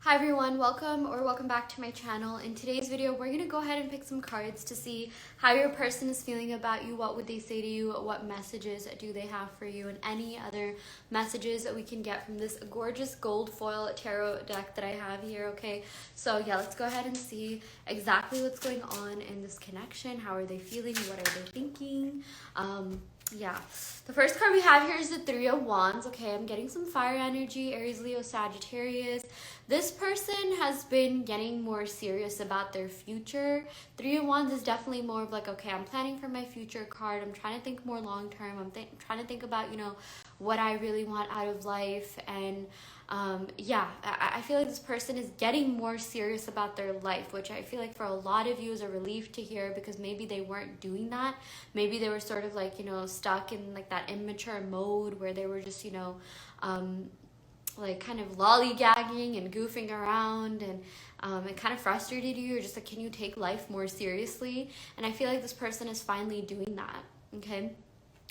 Hi everyone, welcome back to my channel. In today's video, we're gonna go ahead and pick some cards to see how your person is feeling about you, what would they say to you, what messages do they have for you, and any other messages that we can get from this gorgeous gold foil tarot deck that I have here, okay? So yeah, let's go ahead and see exactly what's going on in this connection. How are they feeling? What are they thinking? Yeah, the first card we have here is the Three of Wands. Okay, I'm getting some fire energy, Aries, Leo, Sagittarius. This person has been getting more serious about their future. Three of Wands is definitely more of like, okay, I'm planning for my future card. I'm trying to think more long term. I'm trying to think about, what I really want out of life. And yeah, I feel like this person is getting more serious about their life, which I feel like for a lot of you is a relief to hear, because maybe they weren't doing that. Maybe they were sort of like, stuck in like that immature mode where they were just, like kind of lollygagging and goofing around, and it kind of frustrated you, or just like, can you take life more seriously? And I feel like this person is finally doing that, okay?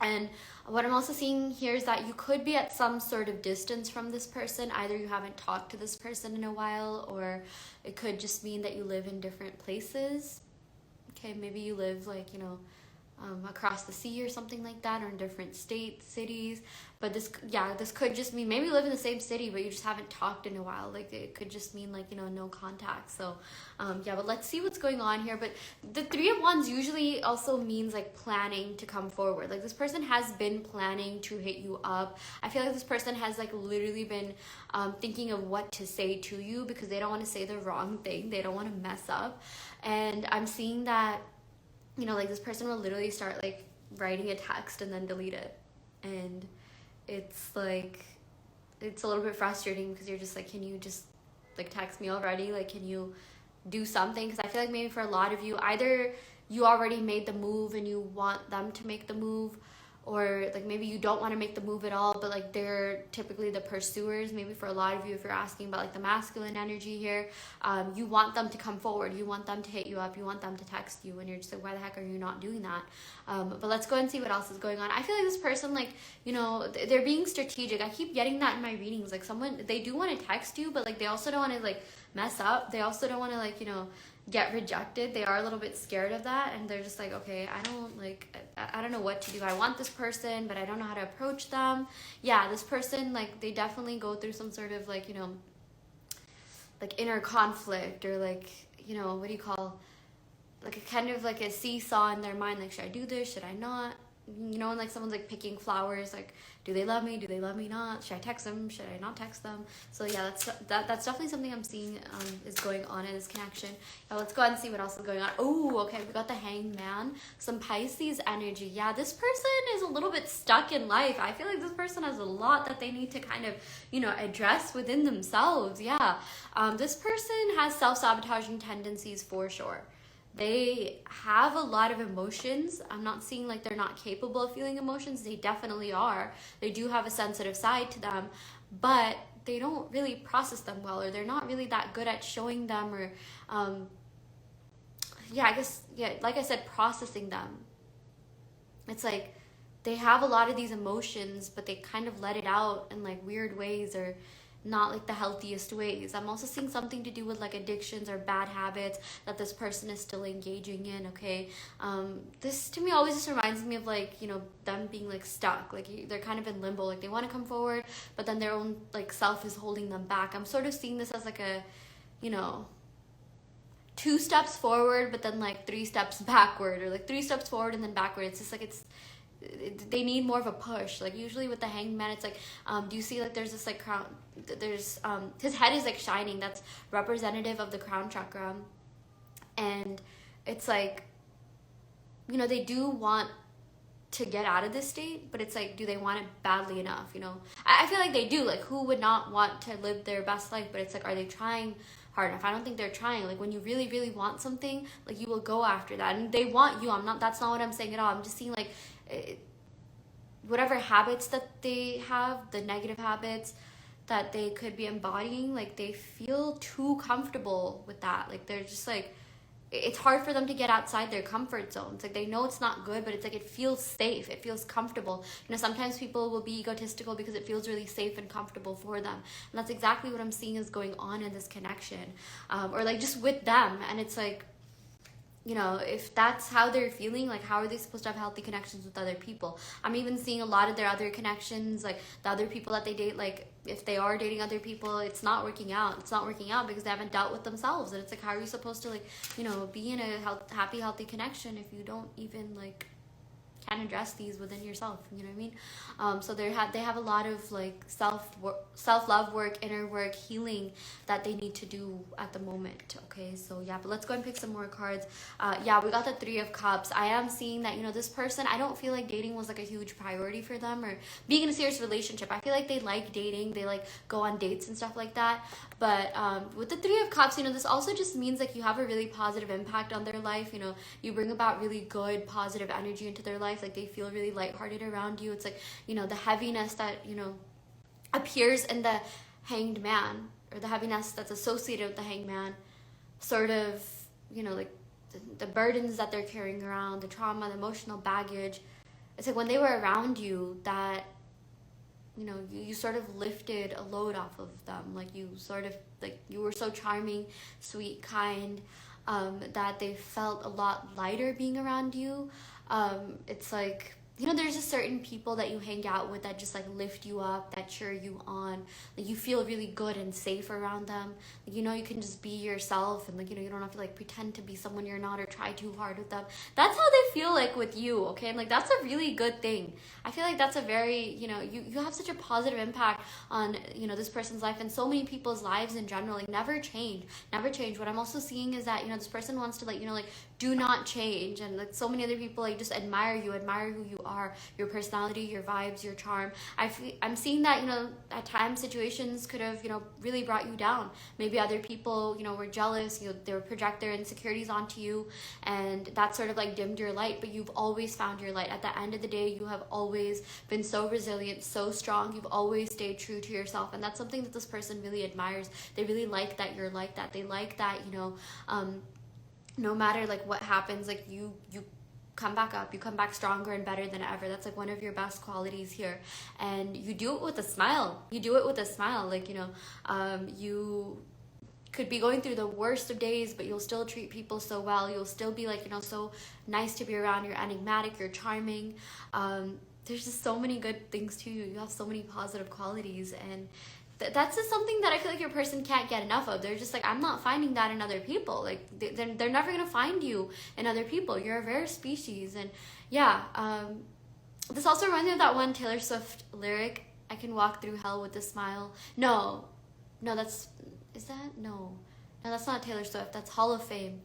And what I'm also seeing here is that you could be at some sort of distance from this person. Either you haven't talked to this person in a while, or it could just mean that you live in different places. Okay, maybe you live like, across the sea or something like that, or in different states, cities. But this could just mean maybe you live in the same city, but you just haven't talked in a while. Like it could just mean like, no contact. So yeah, but let's see what's going on here. But the Three of Wands usually also means like planning to come forward. Like this person has been planning to hit you up. I feel like this person has like literally been thinking of what to say to you, because they don't want to say the wrong thing. They don't want to mess up. And I'm seeing that, like this person will literally start like writing a text and then delete it. And it's like, it's a little bit frustrating, because you're just like, can you just like text me already? Like, can you do something? Because I feel like maybe for a lot of you, either you already made the move and you want them to make the move, or like maybe you don't want to make the move at all, but like they're typically the pursuers. Maybe for a lot of you, if you're asking about like the masculine energy here, you want them to come forward, you want them to hit you up, you want them to text you, and you're just like, why the heck are you not doing that? But let's go and see what else is going on. I feel like this person, like, they're being strategic. I keep getting that in my readings. Like they do want to text you, but like they also don't want to like mess up. They also don't want to like, get rejected. They are a little bit scared of that, and they're just like, okay, I don't know what to do. I want this person, but I don't know how to approach them. Yeah, this person, like, they definitely go through some sort of like, like inner conflict, or like, what do you call, like a kind of like a seesaw in their mind, like, should I do this, should I not? And like someone's like picking flowers, like, do they love me, do they love me not? Should I text them, should I not text them? So yeah, that's definitely something I'm seeing is going on in this connection. Now let's go ahead and see what else is going on. Oh, okay, we got the Hanged Man, some Pisces energy. Yeah, this person is a little bit stuck in life. I feel like this person has a lot that they need to kind of address within themselves. Yeah, this person has self-sabotaging tendencies for sure. They have a lot of emotions. I'm not seeing like they're not capable of feeling emotions. They definitely are. They do have a sensitive side to them, but they don't really process them well, or they're not really that good at showing them, or like I said, processing them. It's like they have a lot of these emotions, but they kind of let it out in like weird ways, or not like the healthiest ways. I'm also seeing something to do with like addictions or bad habits that this person is still engaging in, okay? This to me always just reminds me of like, them being like stuck. Like they're kind of in limbo. Like they want to come forward, but then their own like self is holding them back. I'm sort of seeing this as like a, 2 steps forward, but then like 3 steps backward, or like 3 steps forward and then backward. It's just like they need more of a push. Like usually with the Hanged Man, it's like, do you see like there's this like crown, there's his head is like shining. That's representative of the crown chakra. And it's like, they do want to get out of this state, but it's like, do they want it badly enough? I feel like they do. Like, who would not want to live their best life? But it's like, are they trying hard enough? I don't think they're trying. Like when you really, really want something, like you will go after that, and they want you. That's not what I'm saying at all. I'm just seeing like whatever habits that they have, the negative habits that they could be embodying, like they feel too comfortable with that. Like they're just like, it's hard for them to get outside their comfort zones. Like they know it's not good, but it's like it feels safe, it feels comfortable. Sometimes people will be egotistical because it feels really safe and comfortable for them, and that's exactly what I'm seeing is going on in this connection, or like just with them. And it's like, if that's how they're feeling, like how are they supposed to have healthy connections with other people? I'm even seeing a lot of their other connections, like the other people that they date, like if they are dating other people, it's not working out. It's not working out because they haven't dealt with themselves. And it's like, how are you supposed to like, be in a happy, healthy connection if you don't even like can address these within yourself? You know what I mean? So they have a lot of like self-love work, inner work, healing that they need to do at the moment. Okay, so yeah, but let's go and pick some more cards. Yeah, we got the Three of Cups. I am seeing that this person, I don't feel like dating was like a huge priority for them, or being in a serious relationship. I feel like they like dating, they like go on dates and stuff like that. But with the Three of Cups, this also just means like you have a really positive impact on their life. You bring about really good positive energy into their life. Like they feel really lighthearted around you. It's like, the heaviness that, appears in the Hanged Man, or the heaviness that's associated with the Hanged Man, sort of, like the burdens that they're carrying around, the trauma, the emotional baggage. It's like when they were around you that, you sort of lifted a load off of them. Like you sort of, like you were so charming, sweet, kind, that they felt a lot lighter being around you. It's like, there's just certain people that you hang out with that just like lift you up, that cheer you on. Like you feel really good and safe around them. Like, you can just be yourself, and like, you don't have to like pretend to be someone you're not or try too hard with them. That's how they feel like with you, okay? And like, that's a really good thing. I feel like that's a very, you have such a positive impact on, this person's life and so many people's lives in general. Like never change. What I'm also seeing is that, this person wants to like, like do not change. And like so many other people like just admire who you are, your personality, your vibes, your charm. I'm seeing that, at times situations could have, really brought you down. Maybe other people, were jealous, they would project their insecurities onto you, and that sort of like dimmed your light, but you've always found your light. At the end of the day, you have always been so resilient, so strong. You've always stayed true to yourself, and that's something that this person really admires. They really like that you're like that. They like that, no matter like what happens, like you come back up, you come back stronger and better than ever. That's like one of your best qualities here, and you do it with a smile. Like you could be going through the worst of days, but you'll still treat people so well. You'll still be like, so nice to be around. You're enigmatic, you're charming. There's just so many good things to you. You have so many positive qualities, and that's just something that I feel like your person can't get enough of. They're just like, I'm not finding that in other people. Like they're never gonna find you in other people. You're a rare species. And yeah, this also reminds me of that one Taylor Swift lyric, I can walk through hell with a smile. No, that's not Taylor Swift. That's Hall of Fame.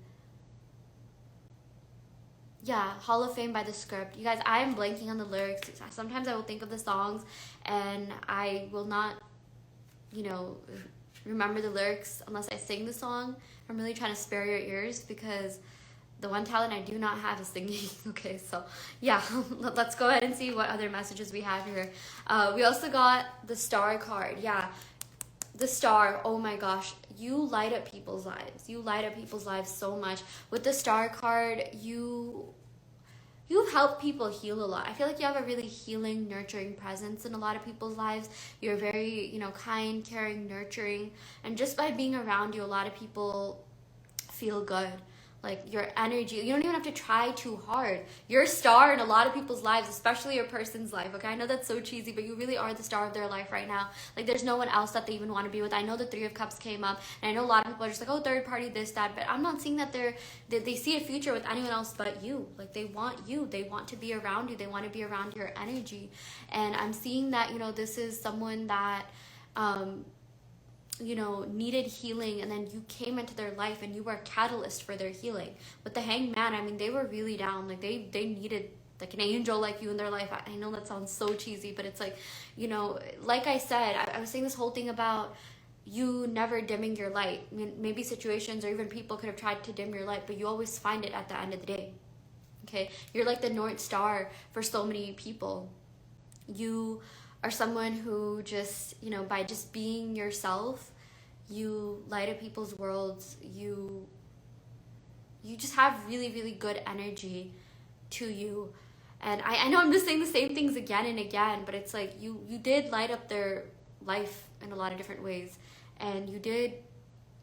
Yeah, Hall of Fame by The Script. You guys, I am blanking on the lyrics. Sometimes I will think of the songs and I will not remember the lyrics unless I sing the song. I'm really trying to spare your ears because the one talent I do not have is singing. Okay, so yeah, let's go ahead and see what other messages we have here. We also got the Star card. Yeah, the Star. Oh my gosh, you light up people's lives. You light up people's lives so much. With the Star card, you've helped people heal a lot. I feel like you have a really healing, nurturing presence in a lot of people's lives. You're very, kind, caring, nurturing. And just by being around you, a lot of people feel good. Like your energy, you don't even have to try too hard. You're a star in a lot of people's lives, especially your person's life. Okay, I know that's so cheesy, but you really are the star of their life right now. Like there's no one else that they even want to be with. I know the Three of Cups came up, and I know a lot of people are just like, oh, third party, this, that, but I'm not seeing that they see a future with anyone else but you. Like they want you. They want to be around you. They want to be around your energy. And I'm seeing that, this is someone that needed healing, and then you came into their life and you were a catalyst for their healing. With the Hanged Man, I mean, they were really down. Like they needed like an angel like you in their life. I know that sounds so cheesy, but it's like, like I said, I was saying this whole thing about you never dimming your light. I mean, maybe situations or even people could have tried to dim your light, but you always find it at the end of the day. Okay, you're like the North Star for so many people. You are someone who just, by just being yourself, you light up people's worlds. You you just have really, really good energy to you. And I know I'm just saying the same things again and again, but it's like you did light up their life in a lot of different ways, and you did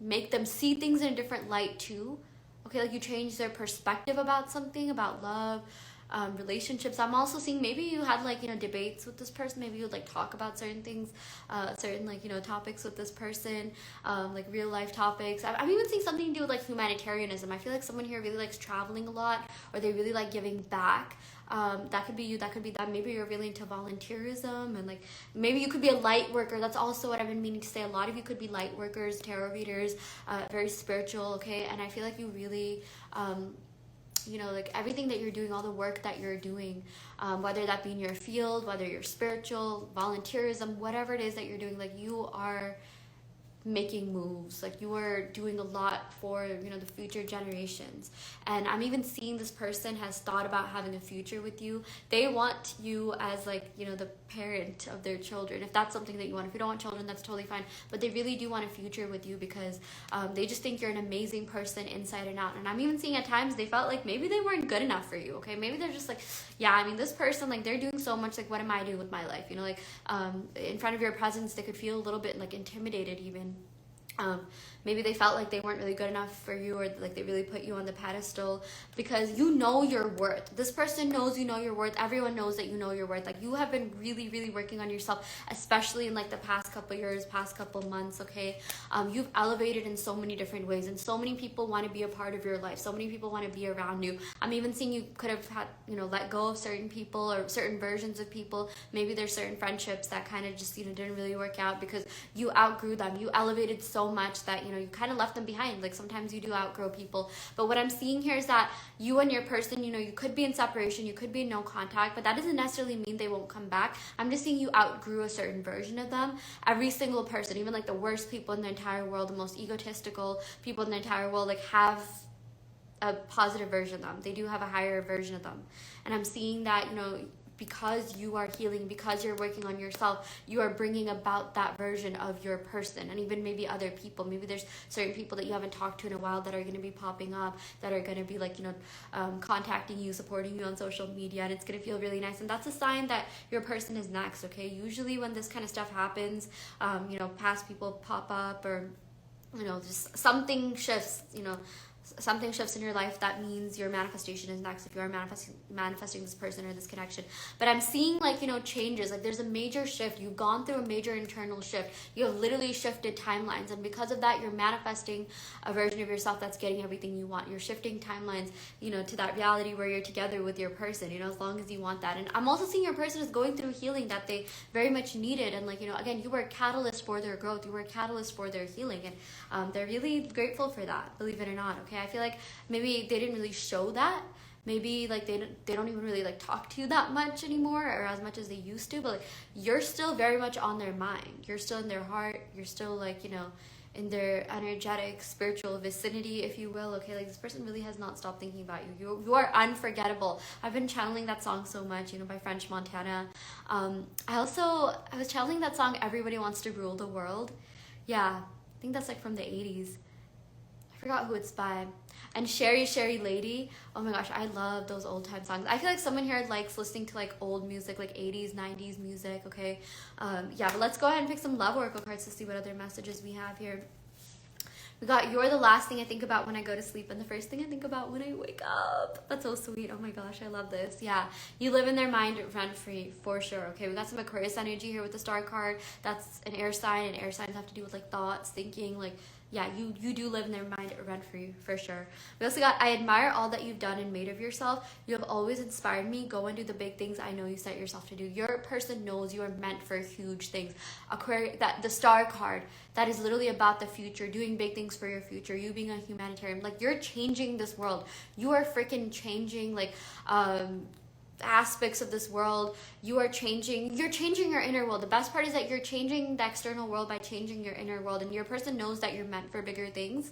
make them see things in a different light too. Okay, like you changed their perspective about something, about love, relationships. I'm also seeing maybe you had like, you know, debates with this person. Maybe you would like talk about certain things, certain like, you know, topics with this person, like real life topics. I'm even seeing something to do with like humanitarianism. I feel like someone here really likes traveling a lot, or they really like giving back. That could be you, that could be that. Maybe you're really into volunteerism, and like maybe you could be a light worker. That's also what I've been meaning to say. A lot of you could be light workers, tarot readers, very spiritual, okay? And I feel like you really you know, like everything that you're doing, all the work that you're doing, whether that be in your field, whether you're spiritual, volunteerism, whatever it is that you're doing, like you are making moves, like you are doing a lot for, you know, the future generations. And I'm even seeing this person has thought about having a future with you. They want you as like, you know, the parent of their children, if that's something that you want. If you don't want children, that's totally fine, but they really do want a future with you, because they just think you're an amazing person inside and out. And I'm even seeing at times they felt like maybe they weren't good enough for you, okay? Maybe they're just like, yeah, I mean, this person, like they're doing so much, like what am I doing with my life, you know? Like in front of your presence they could feel a little bit like intimidated even. Maybe they felt like they weren't really good enough for you, or like they really put you on the pedestal, because you know your worth. This person knows you know your worth. Everyone knows that you know your worth. Like you have been really, really working on yourself, especially in like the past couple years, past couple months, okay? You've elevated in so many different ways, and so many people want to be a part of your life. So many people want to be around you. I'm even seeing you could have had, you know, let go of certain people or certain versions of people. Maybe there's certain friendships that kind of just, you know, didn't really work out because you outgrew them. You elevated so much that, you know, you kind of left them behind. Like sometimes you do outgrow people, but what I'm seeing here is that you and your person, you know, you could be in separation, you could be in no contact, but that doesn't necessarily mean they won't come back. I'm just seeing you outgrew a certain version of them. Every single person, even like the worst people in the entire world, the most egotistical people in the entire world, like have a positive version of them. They do have a higher version of them. And I'm seeing that, you know, because you are healing, because you're working on yourself, you are bringing about that version of your person, and even maybe other people. Maybe there's certain people that you haven't talked to in a while that are going to be popping up, that are going to be like, you know, contacting you, supporting you on social media, and it's going to feel really nice. And that's a sign that your person is next, okay? Usually when this kind of stuff happens, you know, past people pop up, or, you know, just something shifts, you know, something shifts in your life, that means your manifestation is next, if you are manifesting this person or this connection. But I'm seeing like, you know, changes, like there's a major shift. You've gone through a major internal shift. You have literally shifted timelines, and because of that, you're manifesting a version of yourself that's getting everything you want. You're shifting timelines, you know, to that reality where you're together with your person, you know, as long as you want that. And I'm also seeing your person is going through healing that they very much needed, and like, you know, again, you were a catalyst for their growth, you were a catalyst for their healing, and they're really grateful for that, believe it or not, okay? I feel like maybe they didn't really show that. Maybe like they don't even really like talk to you that much anymore, or as much as they used to, but like you're still very much on their mind. You're still in their heart. You're still like, you know, in their energetic, spiritual vicinity, if you will, okay? Like this person really has not stopped thinking about you. You are unforgettable. I've been channeling that song so much, you know, by French Montana. I was channeling that song, Everybody Wants to Rule the World. Yeah, I think that's like from the 80s. I forgot who it's by. And Sherry Sherry Lady, oh my gosh, I love those old time songs. I feel like someone here likes listening to like old music, like 80s, 90s music, okay? Yeah, but let's go ahead and pick some love oracle cards to see what other messages we have here. We got, you're the last thing I think about when I go to sleep and the first thing I think about when I wake up. That's so sweet. Oh my gosh, I love this. Yeah, you live in their mind rent-free for sure. Okay, we got some Aquarius energy here with the star card. That's an air sign, and air signs have to do with like thoughts, thinking, like, yeah, you do live in their mind rent-free for sure. We also got, I admire all that you've done and made of yourself. You have always inspired me. Go and do the big things I know you set yourself to do. Your person knows you are meant for huge things. Aquarius, that the star card, that is literally about the future, doing big things for your future, you being a humanitarian. Like, you're changing this world. You are freaking changing, like, aspects of this world. You're changing your inner world. The best part is that you're changing the external world by changing your inner world, and your person knows that you're meant for bigger things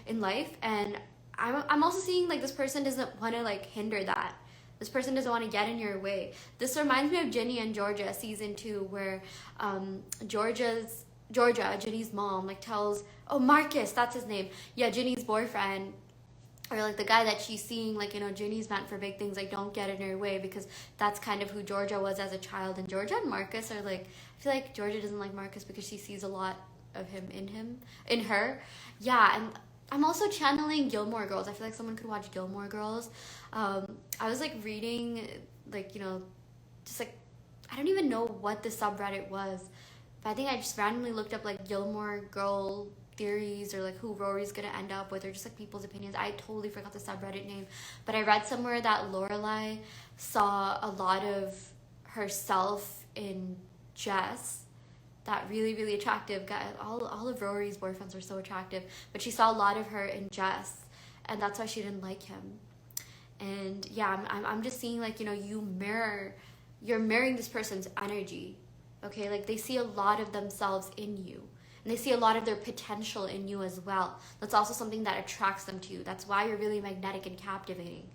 in life. And I'm also seeing like this person doesn't want to like hinder that. This person doesn't want to get in your way. This reminds me of Ginny and Georgia season 2, where Georgia, Ginny's mom, like tells, oh, Marcus, that's his name, yeah, Ginny's boyfriend, or like the guy that she's seeing, like, you know, Ginny's meant for big things, like don't get in her way, because that's kind of who Georgia was as a child. And Georgia and Marcus are like, I feel like Georgia doesn't like Marcus because she sees a lot of him in her. Yeah. And I'm also channeling Gilmore Girls. I feel like someone could watch Gilmore Girls. I was like reading, like, you know, just like, I don't even know what the subreddit was, but I think I just randomly looked up like Gilmore Girl theories, or like who Rory's gonna end up with, or just like people's opinions. I totally forgot the subreddit name, but I read somewhere that Lorelai saw a lot of herself in Jess, that really, really attractive guy. All of Rory's boyfriends were so attractive, but she saw a lot of her in Jess, and that's why she didn't like him. And yeah, I'm just seeing, like, you know, you're mirroring this person's energy, okay? Like they see a lot of themselves in you, and they see a lot of their potential in you as well. That's also something that attracts them to you. That's why you're really magnetic and captivating.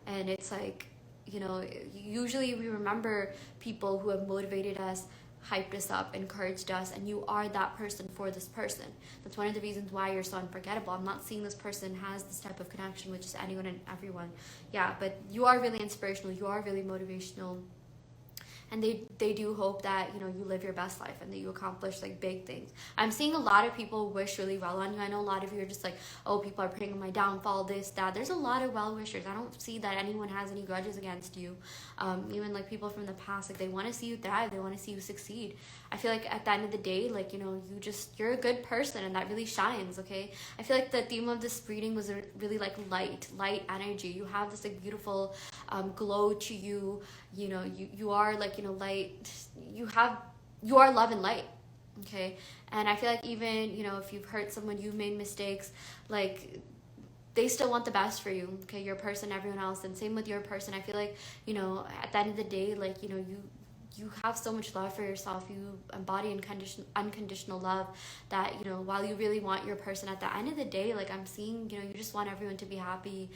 And it's like, you know, usually we remember people who have motivated us, hyped us up, encouraged us, and you are that person for this person. That's one of the reasons why you're so unforgettable. I'm not seeing this person has this type of connection with just anyone and everyone. Yeah, but you are really inspirational. You are really motivational. And they do hope that, you know, you live your best life and that you accomplish like big things. I'm seeing a lot of people wish really well on you. I know a lot of you are just like, oh, people are praying on my downfall, this, that. There's a lot of well-wishers. I don't see that anyone has any grudges against you. Even like people from the past, like they want to see you thrive. They want to see you succeed. I feel like at the end of the day, like, you know, you're a good person, and that really shines, okay? I feel like the theme of this reading was really like light energy. You have this like beautiful glow to you. You know, you are like, you know, light. You are love and light, okay? And I feel like even, you know, if you've hurt someone, you've made mistakes, like they still want the best for you, okay? Your person, everyone else, and same with your person. I feel like, you know, at the end of the day, like, you know, you have so much love for yourself. You embody unconditional love, that, you know, while you really want your person, at the end of the day, like I'm seeing, you know, you just want everyone to be happy.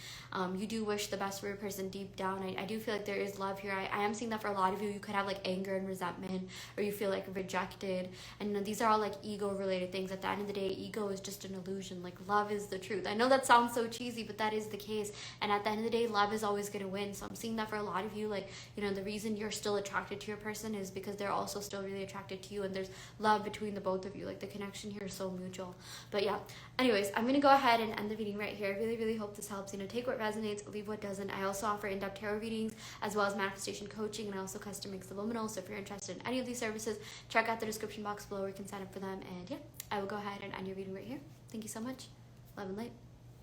You do wish the best for your person deep down. I do feel like there is love here. I am seeing that for a lot of you. You could have like anger and resentment, or you feel like rejected. And, you know, these are all like ego related things. At the end of the day, ego is just an illusion. Like love is the truth. I know that sounds so cheesy, but that is the case. And at the end of the day, love is always going to win. So I'm seeing that for a lot of you. Like, you know, the reason you're still attracted to your person is because they're also still really attracted to you, and there's love between the both of you. Like the connection here is so mutual. But yeah, anyways, I'm gonna go ahead and end the reading right here. I really, really hope this helps. You know, take what resonates, leave what doesn't. I also offer in-depth tarot readings as well as manifestation coaching, and I also custom make subliminal. So if you're interested in any of these services, check out the description box below where you can sign up for them. And yeah, I will go ahead and end your reading right here. Thank you so much. Love and light.